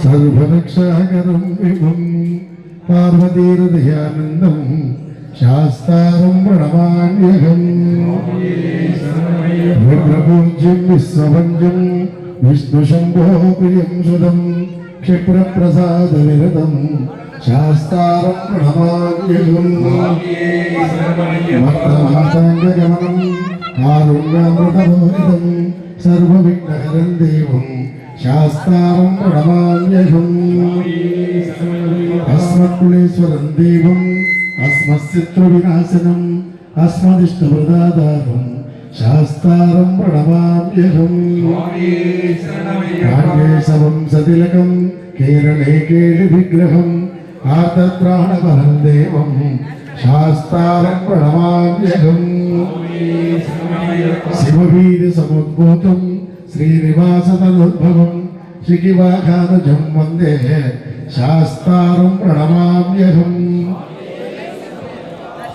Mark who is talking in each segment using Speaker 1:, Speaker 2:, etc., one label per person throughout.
Speaker 1: सर्वरक्षाकरं विभुं पार्वतीहृदयानन्दं शास्तारं प्रणमाम्यहम् रुद्रपूज्यं विश्वभञ्जं विष्णुशम्भो प्रियं सुदं क्षिप्रप्रसादनिरतं शास्तारं प्रणमाम्यहम् मत्तमाताङ्गगमनं कारुण्यामृतमोहितं सर्वविघ्नहरं देवं शास्तारं प्रणमाम्यहम् अस्मत्कुलेश्वरं देवम् अस्मत्शत्रुविनाशनम् अस्मदिष्टप्रदातारं शास्तारं प्रणमाम्यहम् काण्डेशवंशतिलकं केरळे केलिविग्रहम् आर्तत्राणपरं देवं शास्तारं प्रणमाम्यहम् शिववीरसमुद्भूतं श्रीनिवासतनुद्भवं श्रीकिवाघानुजं वन्दे शास्तारं प्रणमाम्यहम्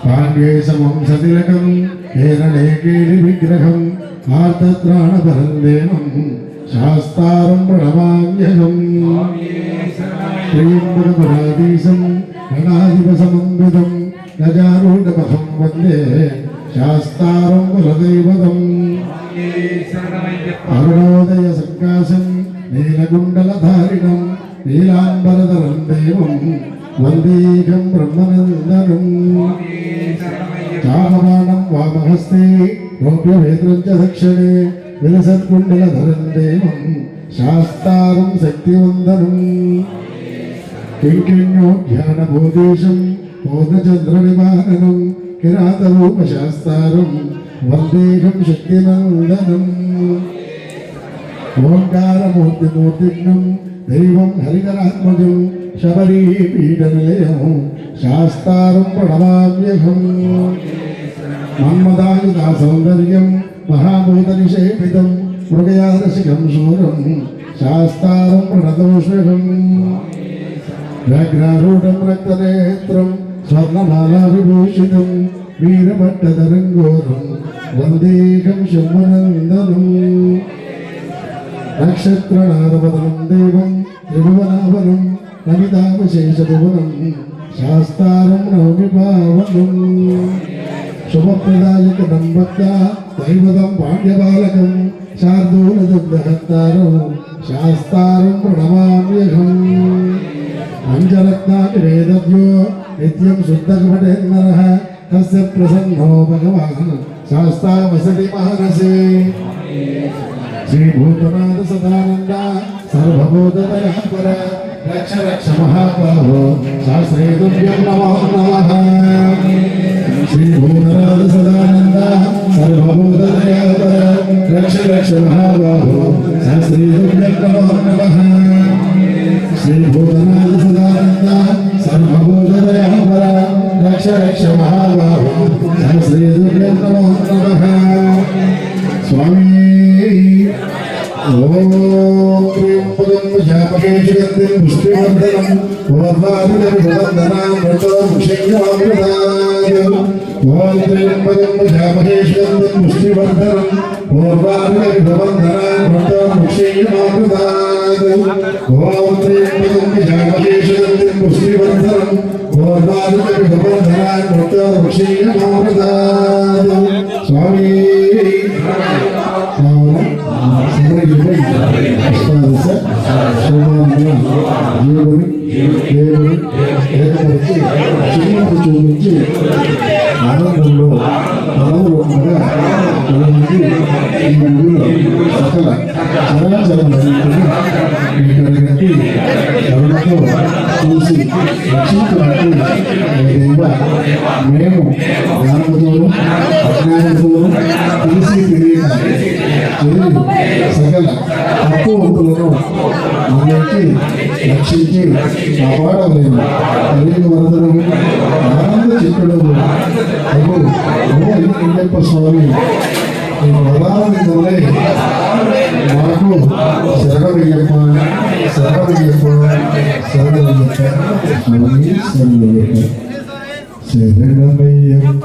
Speaker 1: पाण्ड्येशवंशतिलकं केरळे केलिविग्रहम् आर्तत्राणपरं देवं शास्तारं प्रणमाम्यहम् त्र्यम्बकपराधीशं गणाधिपसमन्वितं गजारूढपथं वन्दे शास्तारं कुलदैवतम् अरुणोदय सङ्काशं नीलकुण्डलधारिणं नीलाम्बरधरं देवं वन्देकं ब्रह्मनन्दनं चामबाणं वामहस्ते रौप्यवेत्रं च दक्षिणे विलसत्कुण्डलधरं देवं शास्तारं शक्तिवन्दनं किङ्किण्योद्यानबोधेशं पूर्णचन्द्रनिवारणं किरातरूपशास्तारं वन्देकं शक्तिनन्दनम् ओङ्कारमूर्तिमूर्तिघ्नं दैवं हरिहरात्मजं शबरीपीठनिलयं शास्तारं प्रणमाम्यहम् मन्मदायुधासौन्दर्यं महाभूतनिषेवितं मृगयादशिखं शूरं शास्तारं प्रणतोष्यहम् व्याघ्रारूढं रक्तनेत्रं स्वर्णमालाविभूषितं वीरभट्टधरङ्गोरं वन्देकं शम्भुनन्दनं नक्षत्रनादपदनं देवं त्रिभुवनाभनं नमितावशेषभुवनं शास्तारं नौमि पावनं शुभप्रदायकं भक्ता दैवतं पाण्ड्यबालकं शार्दूलदुग्धहत्तारं शास्तारं प्रणमाम्यहम् पञ्चरत्नाभिवेदद्यो नित्यं शुद्धकपटेन्नरः तस्य प्रसन्नो भगवान् शास्ता वसति मानसे श्रीभूतनाथ सदानन्द सर्वभूतदयापर रक्ष रक्ष महाबाहो शास्त्रे तुभ्यं नमो नमः श्रीभूतनाथ सदानन्द सर्वभूतदयापर रक्ष रक्ष महाबाहो शास्त्रे तुभ्यं नमो नमः श्रीभूतनाथ सदानन्द सर्वभूतदयापर रक्ष रक्ष महाबाहो शास्त्रे तुभ्यं नमो नमः स्वामी ओम त्र्यंबकं यजामहेश्वरं पुष्टिवर्धनं पूर्वाभिनववन्दनां वृतोक्षय्यामृताय ओम त्र्यंबकं यजामहेश्वरं पुष्टिवर्धनं पूर्वाभिनववन्दनां वृतोक्षय्यामृताय ओम त्र्यंबकं यजामहेश्वरं पुष्टिवर्धनं पूर्वाभिनववन्दनां वृतोक्षय्यामृताय स्वामी అష్టాదశ శోభాన్ని దేవుని ఏకపరిచి చిన్నది చూపించి ఆనందంలో పరమరూపంగా కలిగి ఈ ఊరిలో సకల చరాచరాలన్నింటినీ ఇక్కడికి కరుణతో చూసి రక్షించినట్టు దేవ మేము జ్ఞానంతోనూ అజ్ఞానంతోనూ తెలిసి తెలియక సకల తక్కువలను అందరికీ రక్షించి కాపాడలేము కలిగి వరదలు ఆనంద చిత్తుడు అయ్యప్ప స్వామి ప్రధానమంత్రి మాకు శరణయ్యప్ప శరణయ్యప్ప శరణయ్యప్ప శరణయ్యప్ప శరణయ్యప్ప